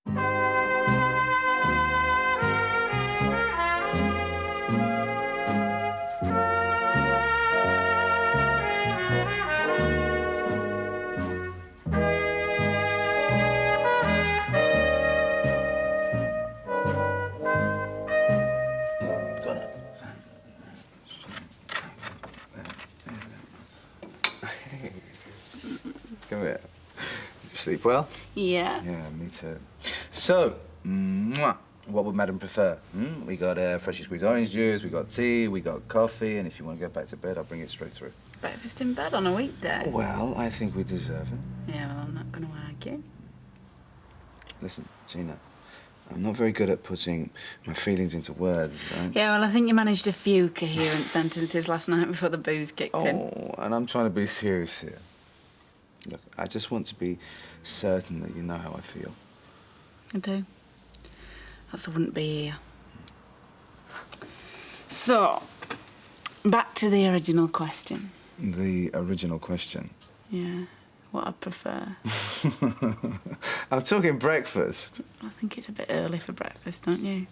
Come here. Did you sleep well? Yeah. Yeah, me too. So, what would Madam prefer? We got freshly squeezed orange juice, we got tea, we got coffee, and if you want to go back to bed, I'll bring it straight through. Breakfast in bed on a weekday? Well, I think we deserve it. Yeah, well, I'm not going to argue. Listen, Gina, I'm not very good at putting my feelings into words, right? Yeah, well, I think you managed a few coherent sentences last night before the booze kicked in. Oh, and I'm trying to be serious here. Look, I just want to be certain that you know how I feel. I do. Else I wouldn't be here. So, back to the original question. The original question? Yeah, what I prefer. I'm talking breakfast. I think it's a bit early for breakfast, don't you?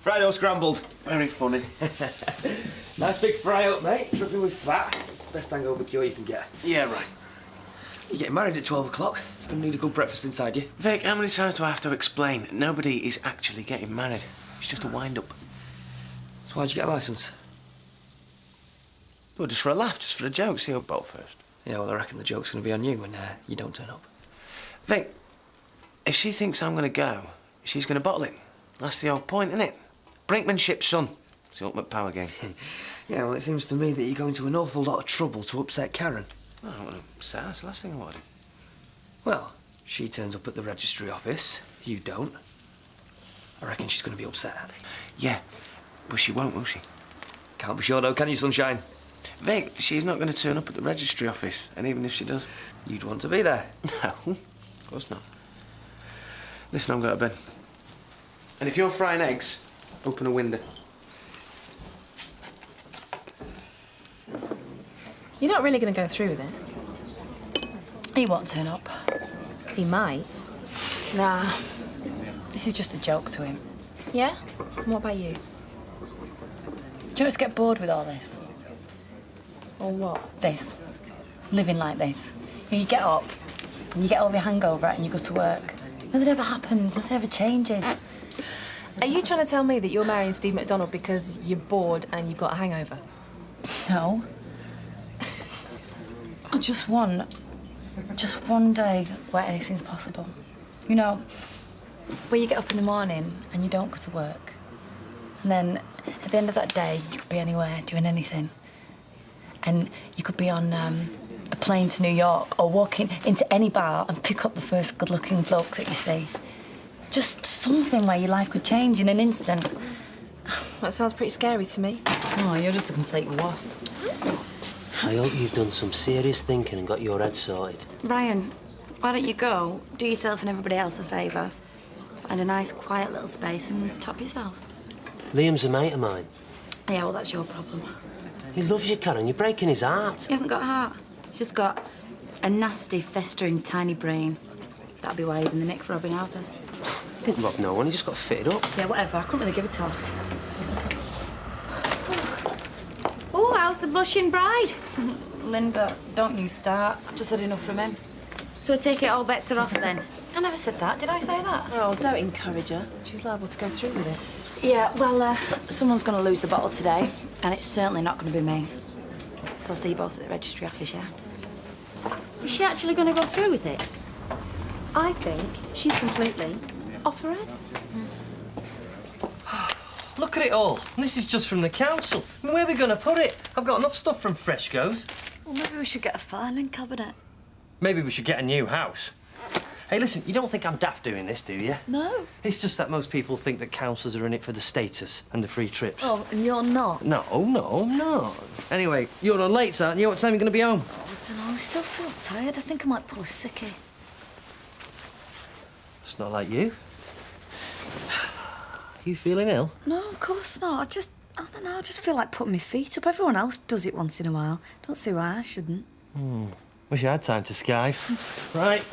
Fried scrambled. Very funny. Nice big fry up, mate. Dripping with fat. Best hangover cure you can get. Yeah, right. You're getting married at 12 o'clock. You're going to need a good breakfast inside you. Vic, how many times do I have to explain? Nobody is actually getting married. It's just a wind-up. So why'd you get a licence? Well, just for a laugh, just for a joke. See your boat first. Yeah, well, I reckon the joke's going to be on you when you don't turn up. Vic, if she thinks I'm going to go, she's going to bottle it. That's the whole point, isn't it? Brinkmanship, son. It's the ultimate power game. Yeah, well, it seems to me that you're going to an awful lot of trouble to upset Karen. Oh, I don't want to say that's the last thing I want to do. Well, she turns up at the registry office. You don't. I reckon she's going to be upset. Yeah, but she won't, will she? Can't be sure, though, can you, sunshine? Vic, she's not going to turn up at the registry office, and even if she does... You'd want to be there. No, of course not. Listen, I'm going to bed. And if you're frying eggs, open a window. You're not really going to go through with it? He won't turn up. He might. Nah. This is just a joke to him. Yeah? And what about you? Do you just get bored with all this? Or what? This. Living like this. You get up, and you get over your hangover, and you go to work. Nothing ever happens, nothing ever changes. Are you trying to tell me that you're marrying Steve McDonald because you're bored and you've got a hangover? No. I just want one day where anything's possible. You know, where you get up in the morning and you don't go to work. And then at the end of that day, you could be anywhere, doing anything. And you could be on a plane to New York or walking into any bar and pick up the first good-looking bloke that you see. Just something where your life could change in an instant. That sounds pretty scary to me. Oh, you're just a complete wuss. I hope you've done some serious thinking and got your head sorted. Ryan, why don't you go, do yourself and everybody else a favour, find a nice, quiet little space and top yourself? Liam's a mate of mine. Yeah, well, that's your problem. He loves you, Karen. You're breaking his heart. He hasn't got a heart. He's just got a nasty, festering, tiny brain. That'll be why he's in the nick for robbing houses. He didn't rob no one. He just got fitted up. Yeah, whatever. I couldn't really give a toss. Oh, how's the blushing bride? Linda, don't you start. I've just had enough from him. So I take it all bets are off then? I never said that. Did I say that? Oh, don't encourage her. She's liable to go through with it. Yeah, well, someone's going to lose the bottle today, and it's certainly not going to be me. So I'll see you both at the registry office, yeah? Is she actually going to go through with it? I think she's completely off her head. Look at it all. This is just from the council. I mean, where are we going to put it? I've got enough stuff from Fresco's. Well, maybe we should get a filing cabinet. Maybe we should get a new house. Hey, listen, you don't think I'm daft doing this, do you? No. It's just that most people think that councillors are in it for the status and the free trips. Oh, and you're not? No, no. Anyway, you're on late, aren't you? What time are you going to be home? Oh, I don't know. I still feel tired. I think I might pull a sickie. It's not like you. You feeling ill? No, of course not. I don't know, I just feel like putting my feet up. Everyone else does it once in a while. Don't see why I shouldn't. Wish I had time to skive. Right.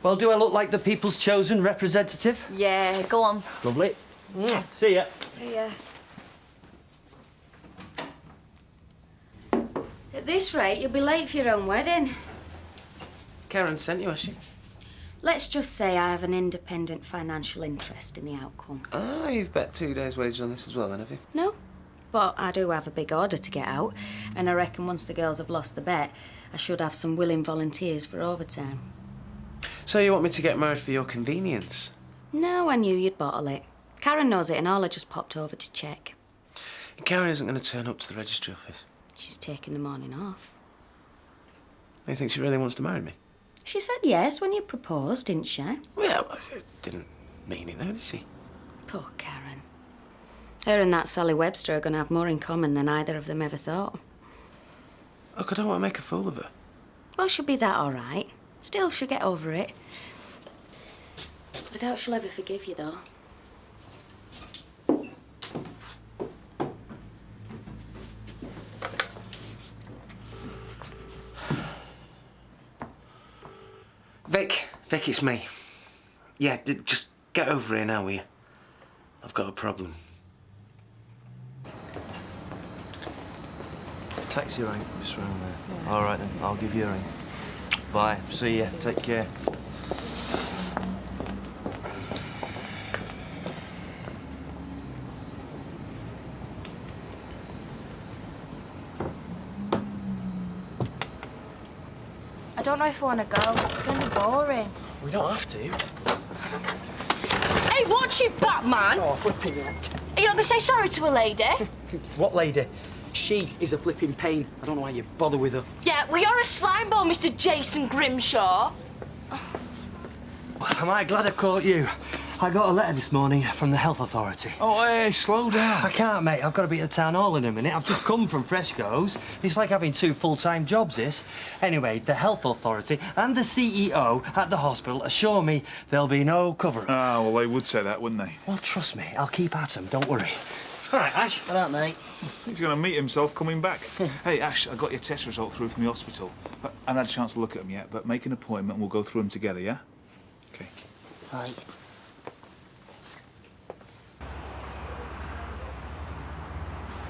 Well, do I look like the people's chosen representative? Yeah, go on. Lovely. See ya. See ya. At this rate, you'll be late for your own wedding. Karen sent you, has she? Let's just say I have an independent financial interest in the outcome. Ah, you've bet 2 days' wages on this as well, then, have you? No, but I do have a big order to get out, and I reckon once the girls have lost the bet, I should have some willing volunteers for overtime. So you want me to get married for your convenience? No, I knew you'd bottle it. Karen knows it, and all I just popped over to check. Karen isn't going to turn up to the registry office. She's taking the morning off. You think she really wants to marry me? She said yes when you proposed, didn't she? Well, she didn't mean it, though, did she? Poor Karen. Her and that Sally Webster are going to have more in common than either of them ever thought. Look, I don't want to make a fool of her. Well, she'll be that all right. Still, she'll get over it. I doubt she'll ever forgive you, though. Vic, it's me. Yeah, just get over here now, will you? I've got a problem. Taxi rank, just round there. Yeah. All right, then. I'll give you a ring. Bye. See ya. Take care. I don't know if I want to go. It's going to be boring. We don't have to. Hey, watch it, Batman! Oh, flipping heck. Are you not going to say sorry to a lady? What lady? She is a flipping pain. I don't know why you bother with her. Yeah, well, you're a slime ball, Mr. Jason Grimshaw. Am I glad I caught you? I got a letter this morning from the health authority. Oh, hey, slow down. I can't, mate. I've got to be at the town hall in a minute. I've just come from Fresco's. It's like having 2 full-time jobs, this. Anyway, the health authority and the CEO at the hospital assure me there'll be no cover-up. Ah, well, they would say that, wouldn't they? Well, trust me. I'll keep at 'em. Don't worry. All right, Ash. All right, mate. He's going to meet himself coming back. Hey, Ash, I got your test result through from the hospital. I haven't had a chance to look at them yet, but make an appointment and we'll go through them together, yeah? OK. Hi.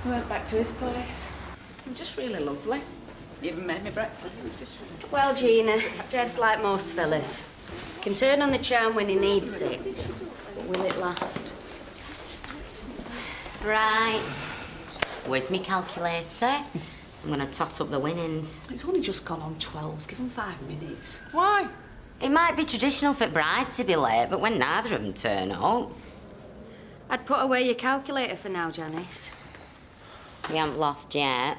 We went back to his place. Just really lovely. Even made me breakfast. Well, Gina, Dev's like most fellas. Can turn on the charm when he needs it, but will it last? Right. Where's my calculator? I'm going to toss up the winnings. It's only just gone on 12. Give him 5 minutes. Why? It might be traditional for bride to be late, but when neither of them turn up... I'd put away your calculator for now, Janice. We haven't lost yet.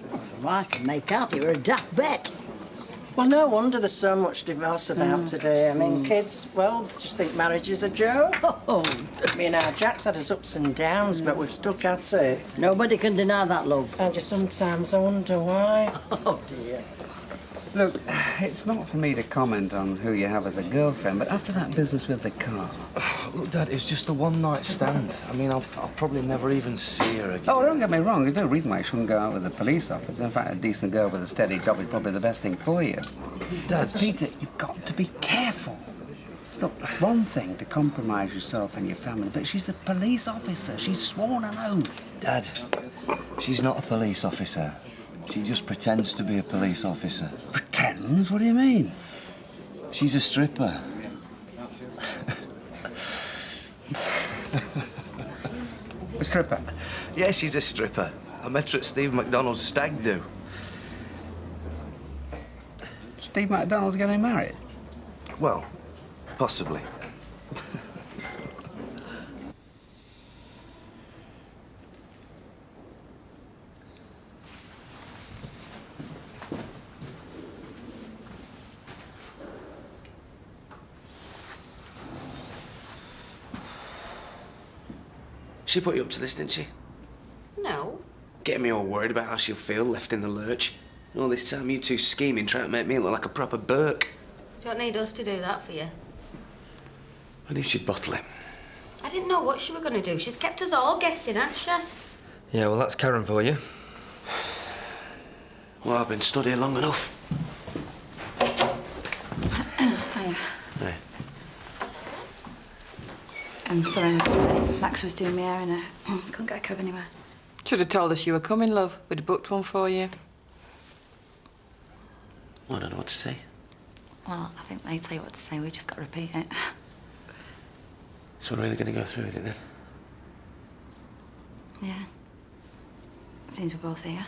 From I can make out, you were a daft bet. Well, no wonder there's so much divorce about today. I mean, kids, well, just think marriage is a joke. Oh. I mean, our Jack's had his ups and downs, but we've stuck at it. Nobody can deny that, love. And just sometimes I wonder why. Oh, dear. Look, it's not for me to comment on who you have as a girlfriend, but after that business with the car... Look, Dad, it's just a one-night stand. I mean, I'll probably never even see her again. Oh, don't get me wrong. There's no reason why you shouldn't go out with a police officer. In fact, a decent girl with a steady job is probably the best thing for you. Dad... Peter, you've got to be careful. Look, it's one thing to compromise yourself and your family, but she's a police officer. She's sworn an oath. Dad, she's not a police officer. She just pretends to be a police officer. Pretends? What do you mean? She's a stripper. A stripper? Yeah, she's a stripper. I met her at Steve McDonald's stag do. Steve McDonald's getting married? Well, possibly. She put you up to this, didn't she? No. Getting me all worried about how she'll feel left in the lurch. And all this time, you two scheming, trying to make me look like a proper Burke. Don't need us to do that for you. I knew she'd bottle it. I didn't know what she was going to do. She's kept us all guessing, hasn't she? Yeah, well, that's Karen for you. Well, I've been stood here long enough. Hiya. Hey. I'm sorry I'm a bit late. Max was doing my hair and I couldn't get a cab anywhere. Should have told us you were coming, love. We'd have booked one for you. Well, I don't know what to say. Well, I think they tell you what to say. We've just got to repeat it. So we're really going to go through with it then? Yeah. Seems we're both here.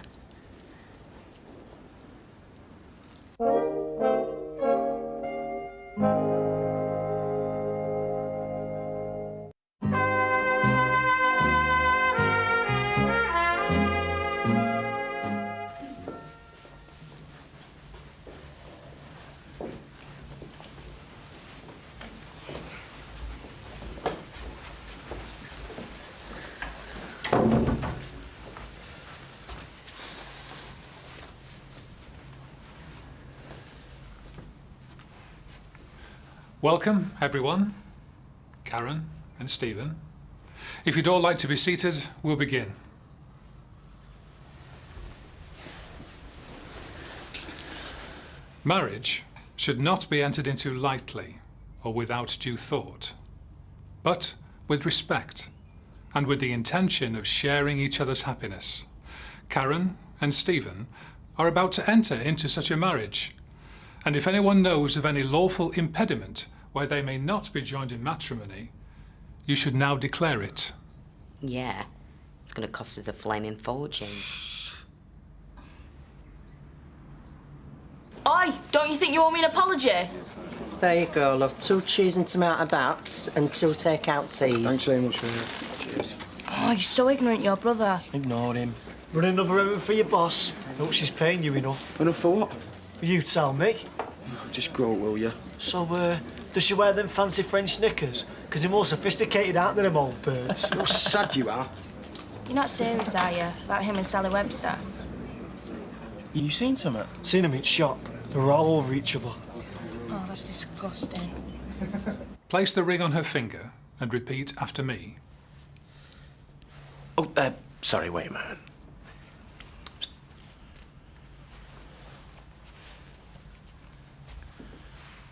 Welcome, everyone. Karen and Stephen. If you'd all like to be seated, we'll begin. Marriage should not be entered into lightly or without due thought, but with respect and with the intention of sharing each other's happiness. Karen and Stephen are about to enter into such a marriage, and if anyone knows of any lawful impediment where they may not be joined in matrimony, you should now declare it. Yeah, it's going to cost us a flaming fortune. Oi, don't you think you owe me an apology? There you go, love. 2 cheese and tomato baps and 2 take-out teas. Thanks very much for that. Cheers. Oh, you're so ignorant, your brother. Ignore him. Run another errand for your boss. Hope she's paying you enough. Enough for what? You tell me. Just grow, will you? So, does she wear them fancy French knickers? Because they're more sophisticated, aren't they, them old birds? How sad you are. You're not serious, are you, about him and Sally Webster? You seen something? Seen them in shop. They were all over each other. Oh, that's disgusting. Place the ring on her finger and repeat after me. Oh, sorry, wait a moment.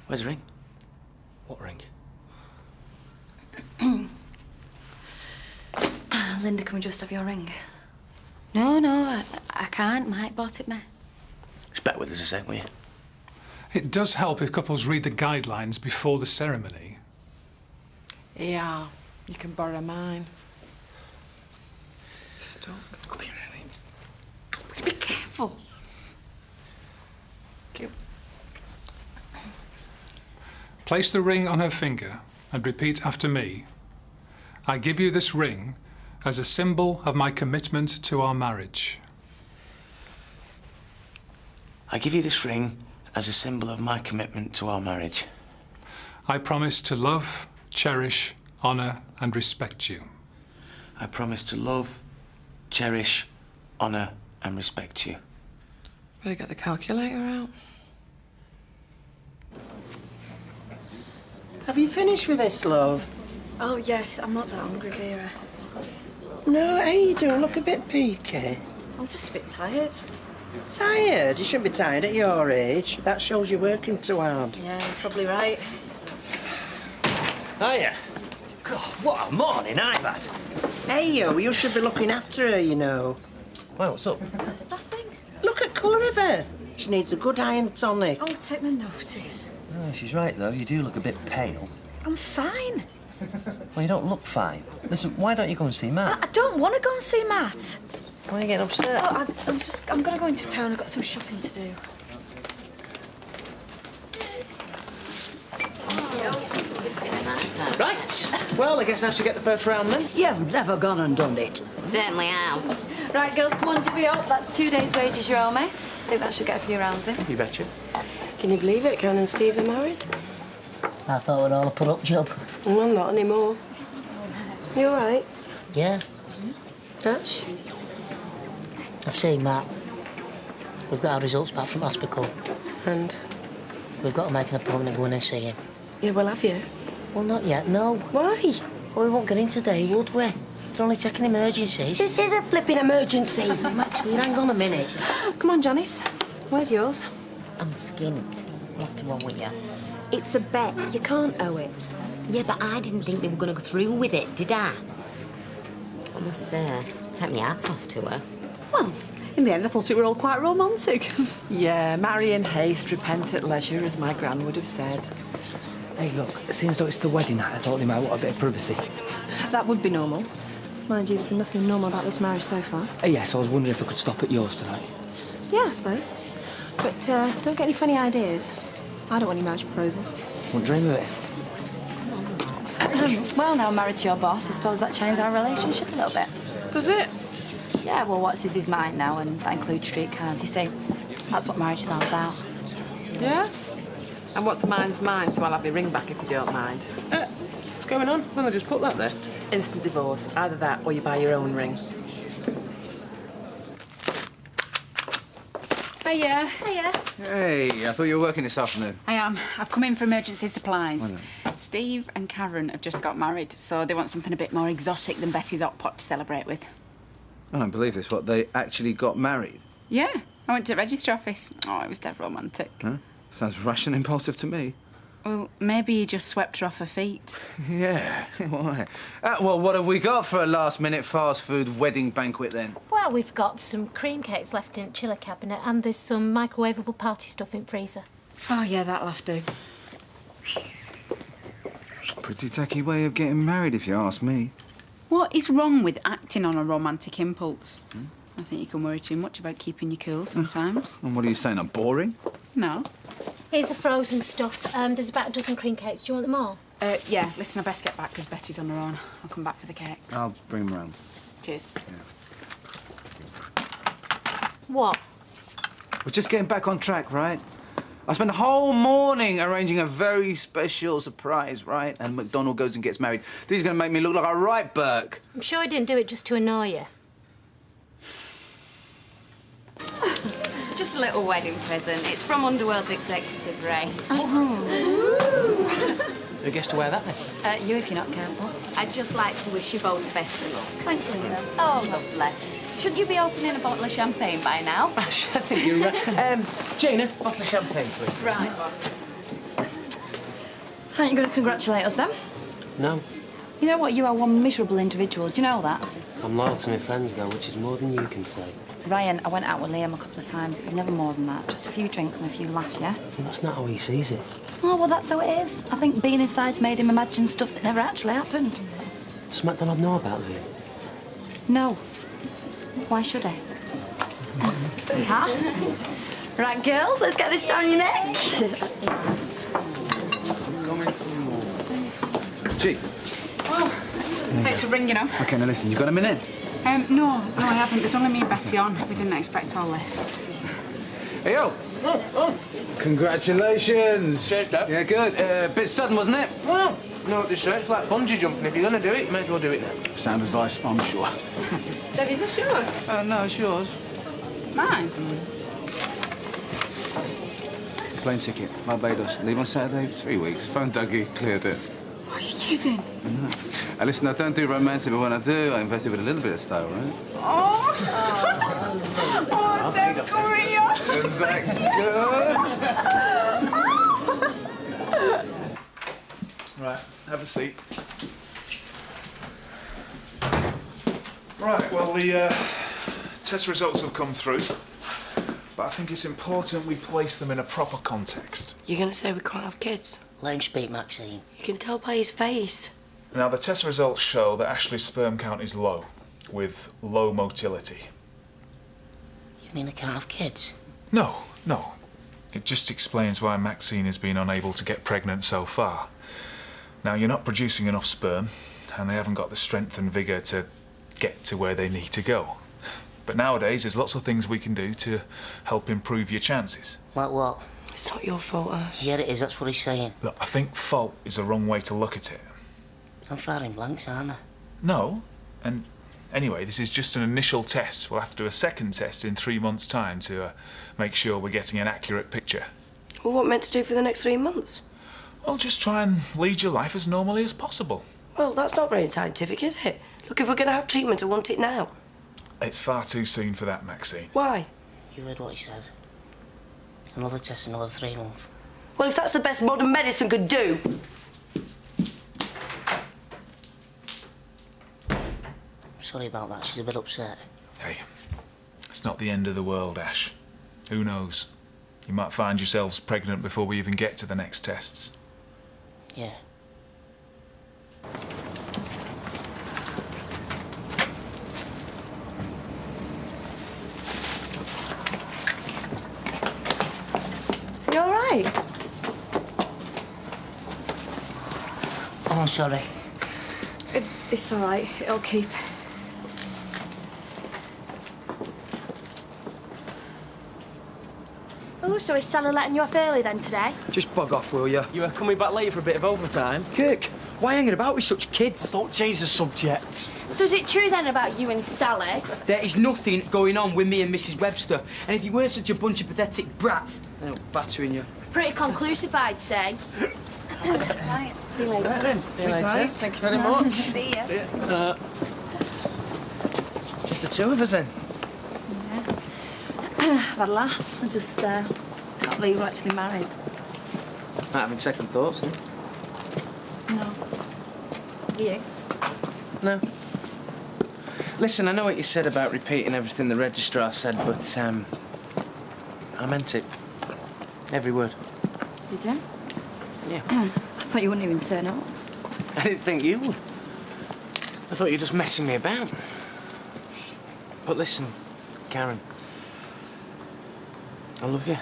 Where's the ring? What ring? Linda, can we just have your ring? No, I can't. Mike bought it me. Just bear with us a sec, will you? It does help if couples read the guidelines before the ceremony. Yeah, you can borrow mine. Stop. Come here, Ellie. Be careful. Thank you. Place the ring on her finger and repeat after me. I give you this ring as a symbol of my commitment to our marriage. I give you this ring as a symbol of my commitment to our marriage. I promise to love, cherish, honour and respect you. I promise to love, cherish, honour and respect you. Better get the calculator out. Have you finished with this, love? Oh, yes. I'm not that hungry, Vera. No, how you doing? Look a bit peaky. I'm just a bit tired. Tired? You shouldn't be tired at your age. That shows you're working too hard. Yeah, you're probably right. Hiya. God, what a morning I've had. Hey, you should be looking after her, you know. Well, what's up? There's nothing. Look at colour of her. She needs a good iron tonic. Oh, take no notice. Oh, she's right, though. You do look a bit pale. I'm fine. Well, you don't look fine. Listen, why don't you go and see Matt? I don't want to go and see Matt. Why are you getting upset? Oh, I'm going to go into town. I've got some shopping to do. Right. Well, I guess I should get the first round then. You've never gone and done it. Certainly have. Right, girls, come on, divvy up. That's 2 days' wages you owe me. I think that should get a few rounds in. You betcha. Can you believe it? Karen and Steve are married. I thought we'd all put up job. Well, not anymore. You all right? Yeah, Ash? I've seen Matt. We've got our results back from hospital. And? We've got to make an appointment to go in and see him. Yeah, well, have you? Well, not yet, no. Why? Well, we won't get in today, would we? They're only checking emergencies. This is a flipping emergency. Max, wait, hang on a minute. Come on, Janice. Where's yours? I'm skint. I'll have to one with you. It's a bet. You can't owe it. Yeah, but I didn't think they were going to go through with it, did I? I must say, take my hat off to her. Well, in the end, I thought it were all quite romantic. Yeah, marry in haste, repent at leisure, as my gran would have said. Hey, look, seems though it's the wedding night, I thought they might want a bit of privacy. That would be normal. Mind you, there's been nothing normal about this marriage so far. Yes, I was wondering if I could stop at yours tonight. Yeah, I suppose. But don't get any funny ideas. I don't want any marriage proposals. Won't dream of it. Well, now I'm married to your boss, I suppose that changes our relationship a little bit. Does it? Yeah, well, what's his mine now, and that includes streetcars. You see, that's what marriage is all about. Yeah? And what's mine's mine, so I'll have your ring back if you don't mind. What's going on? Well, I just put that there. Instant divorce. Either that or you buy your own ring. Hiya. Hiya. Hey, I thought you were working this afternoon. I am. I've come in for emergency supplies. Steve and Karen have just got married, so they want something a bit more exotic than Betty's hot pot to celebrate with. I don't believe this. What, they actually got married? Yeah, I went to the register office. Oh, it was dead romantic. Huh? Sounds rash and impulsive to me. Well, maybe he just swept her off her feet. Yeah, why? Well, what have we got for a last-minute fast food wedding banquet, then? Well, we've got some cream cakes left in the chiller cabinet and there's some microwavable party stuff in freezer. Oh, yeah, that'll have to. Pretty tacky way of getting married, if you ask me. What is wrong with acting on a romantic impulse? I think you can worry too much about keeping your cool sometimes. And what are you saying, I'm boring? No. Here's the frozen stuff. There's about a dozen cream cakes. Do you want them all? Yeah, listen, I best get back because Betty's on her own. I'll come back for the cakes. I'll bring them round. Cheers. What? We're just getting back on track, right? I spent the whole morning arranging a very special surprise, right? And McDonald goes and gets married. This is going to make me look like a right Burke. I'm sure he didn't do it just to annoy you. It's just a little wedding present. It's from Underworld's executive, Ray. Who gets to wear that, then? You, if you're not careful. I'd just like to wish you both the best of luck. Thanks, Lisa. Oh, lovely. Shouldn't you be opening a bottle of champagne by now? I think you're right. Gina, bottle of champagne, please. Right. Aren't you going to congratulate us, then? No, You know what? You are one miserable individual. Do you know that? I'm loyal to my friends, though, which is more than you can say. Ryan, I went out with Liam a couple of times. It was never more than that. Just a few drinks and a few laughs, yeah? Well, that's not how he sees it. Oh, well, that's how it is. I think being inside's made him imagine stuff that never actually happened. Does MacDonald know about Liam? No. Why should he? Ta. Right, girls, let's get this down your neck. Gee. Oh, thanks for ringing up. OK, now listen, you got a minute? No, I haven't. There's only me and Betty on. We didn't expect all this. Hey, yo. Congratulations. Cheers, Dad. Yeah, good. Bit sudden, wasn't it? Well, you know what they say? It's like bungee jumping. If you're going to do it, you may as well do it now. Sound advice, I'm sure. Debbie, is this yours? No, it's yours. Mine? Plane ticket, Barbados. Leave on Saturday, 3 weeks. Phone Dougie, cleared it. Are you kidding? Listen, I don't do romantic, but when I do, I invest it with a little bit of style, right? Oh! Oh, that Korea! Is that good? Right, have a seat. Right, well, the test results have come through, but I think it's important we place them in a proper context. You're going to say we can't have kids? Let him speak, Maxine. You can tell by his face. Now, the test results show that Ashley's sperm count is low, with low motility. You mean I can't have kids? No. It just explains why Maxine has been unable to get pregnant so far. Now, you're not producing enough sperm, and they haven't got the strength and vigour to get to where they need to go. But nowadays, there's lots of things we can do to help improve your chances. Like what? It's not your fault, Ash. Yeah, it is. That's what he's saying. Look, I think fault is the wrong way to look at it. I'm firing blanks, aren't I? No, and anyway, this is just an initial test. We'll have to do a second test in 3 months' time to make sure we're getting an accurate picture. Well, what meant to do for the next 3 months? Well, just try and lead your life as normally as possible. Well, that's not very scientific, is it? Look, if we're going to have treatment, I want it now. It's far too soon for that, Maxine. Why? You heard what he said. Another test, another 3 months. Well, if that's the best modern medicine could do. Sorry about that. She's a bit upset. Hey, it's not the end of the world, Ash. Who knows? You might find yourselves pregnant before we even get to the next tests. Yeah. You all right? Oh, I'm sorry. It's all right. It'll keep. Oh, so is Sally letting you off early then today? Just bug off, will you? You are coming back later for a bit of overtime. Kirk, why hanging about with such kids? Don't change the subject. So is it true then about you and Sally? There is nothing going on with me and Mrs. Webster. And if you weren't such a bunch of pathetic brats, then I'll battering you. Pretty conclusive, I'd say. Right. See you later. Right then. See you later. Thank you very much. See ya. Just the two of us then. I've had a laugh. I just can't believe we're actually married. Not having second thoughts, huh? No. You? No. Listen, I know what you said about repeating everything the registrar said, but I meant it. Every word. Did you? Yeah. I thought you wouldn't even turn up. I didn't think you would. I thought you were just messing me about. But listen, Karen. I love you.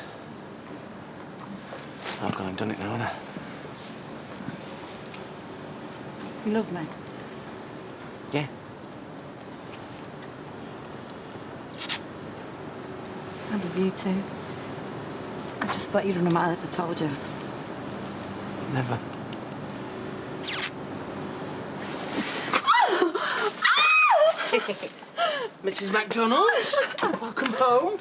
I've gone and done it now, haven't I? You love me? Yeah. I love you too. I just thought you'd run a mile if I told you. Never. Mrs. MacDonald, welcome home.